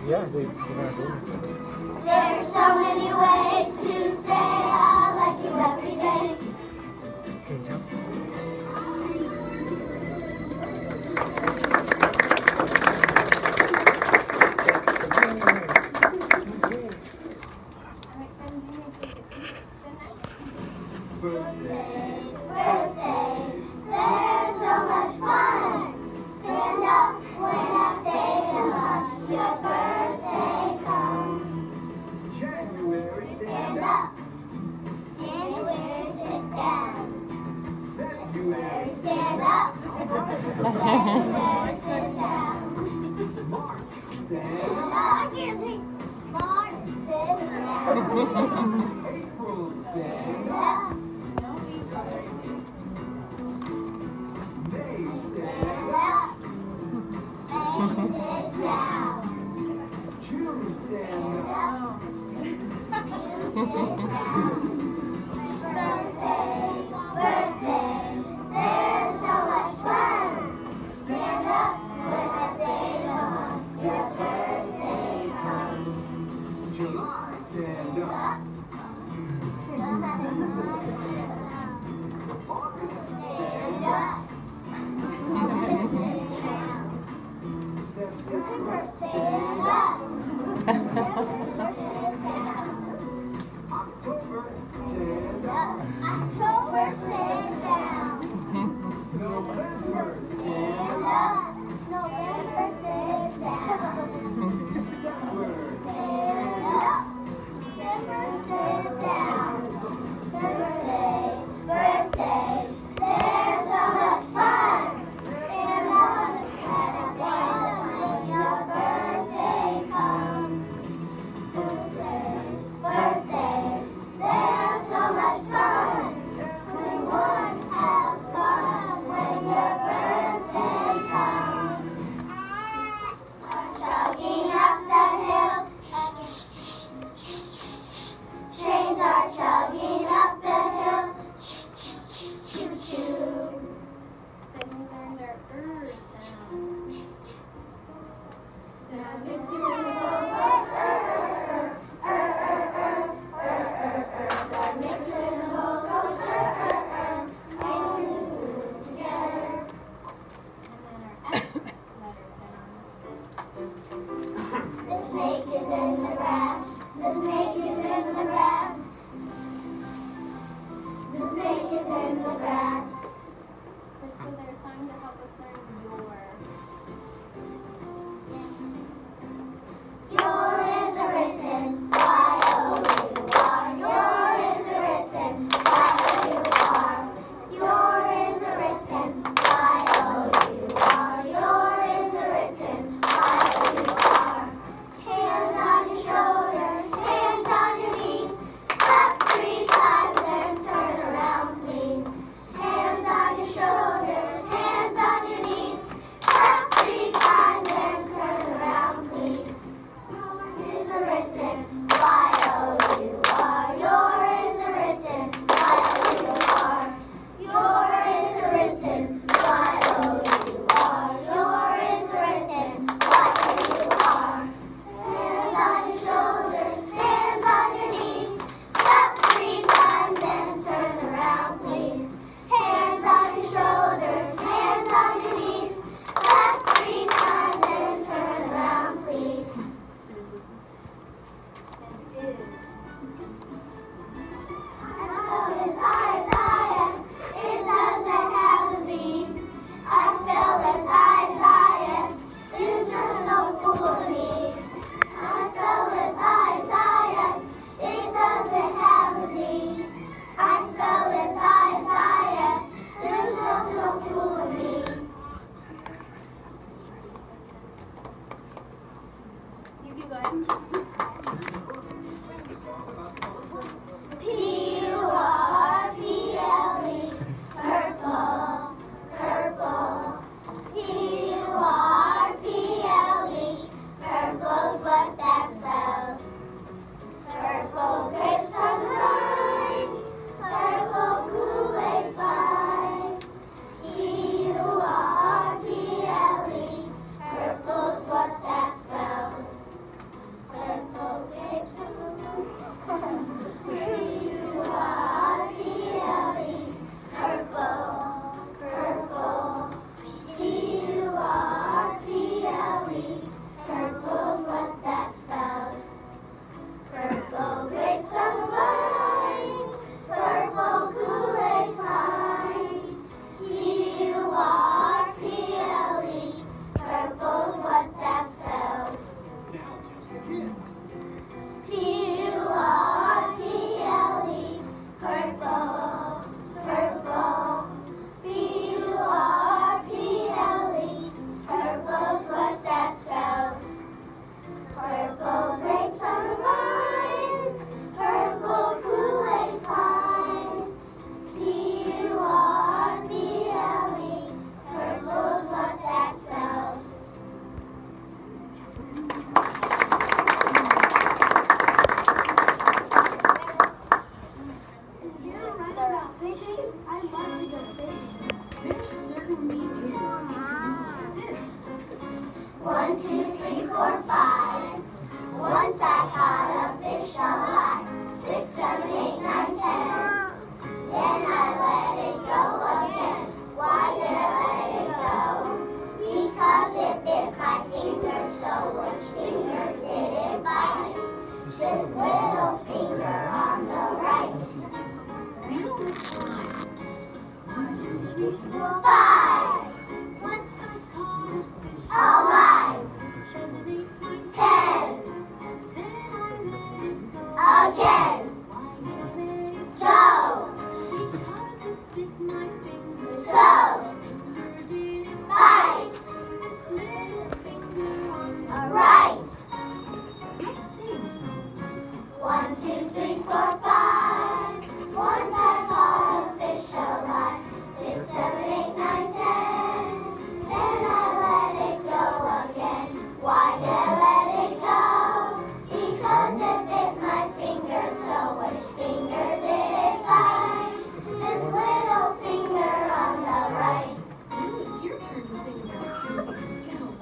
Yeah, they're not doing this. There's so many ways to say I like you every day. Can you jump? Birthdays, birthdays, they're so much fun. Stand up when I say them up. Your birthday comes. January, Stand up. January, sit down. February, Stand up. February, sit down. March, stand up. I can't think. March, sit down. April, stand Stand up. up. May, stand Stand up. up. And sit down. June, stand up. Birthdays, birthdays, they're so much fun. Stand up when I say them. Your birthday comes. July, stand up. August, stand Stand up. up. Sit down. September, Stand up. Sit down. October, stand up. October, sit down. November, stand Stand up. up. November, sit down. December, Stand up. December, sit down. Birthdays, birthdays, they're so much fun. Stand up when your birthday comes.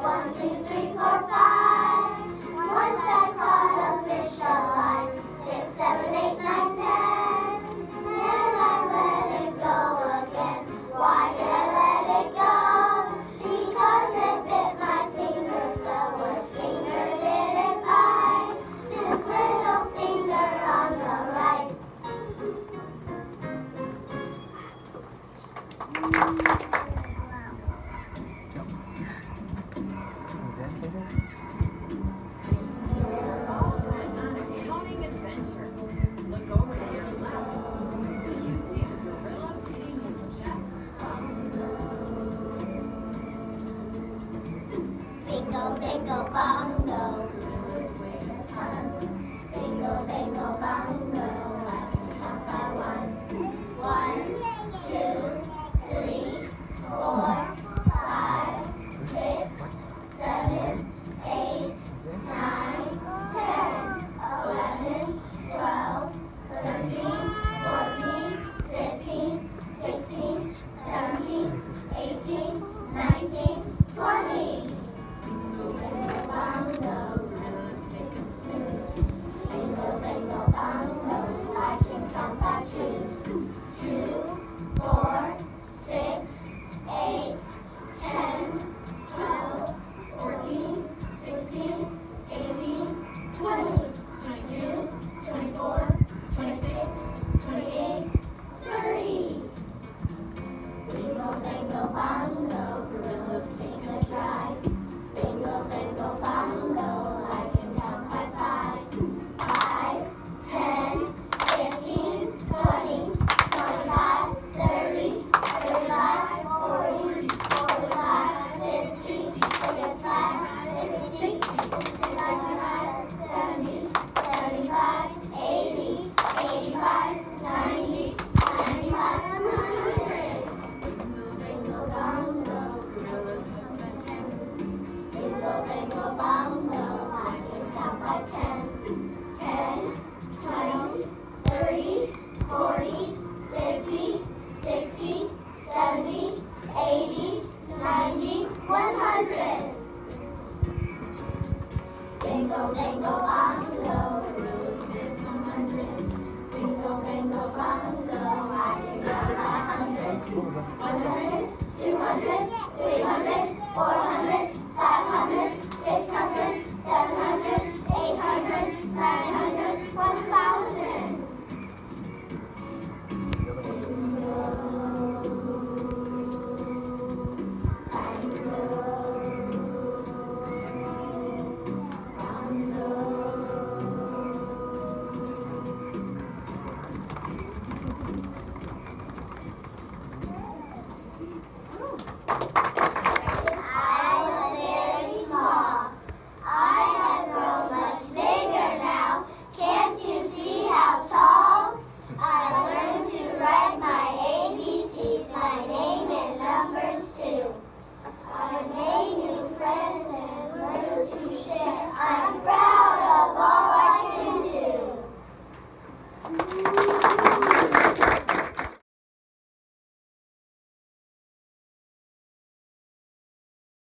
1, 2, 3, 4, 5. Bingo, bango, bongo, roosters come hundreds. Bingo, bango, bongo, I can count by hundreds. 100, 200, 300, 400,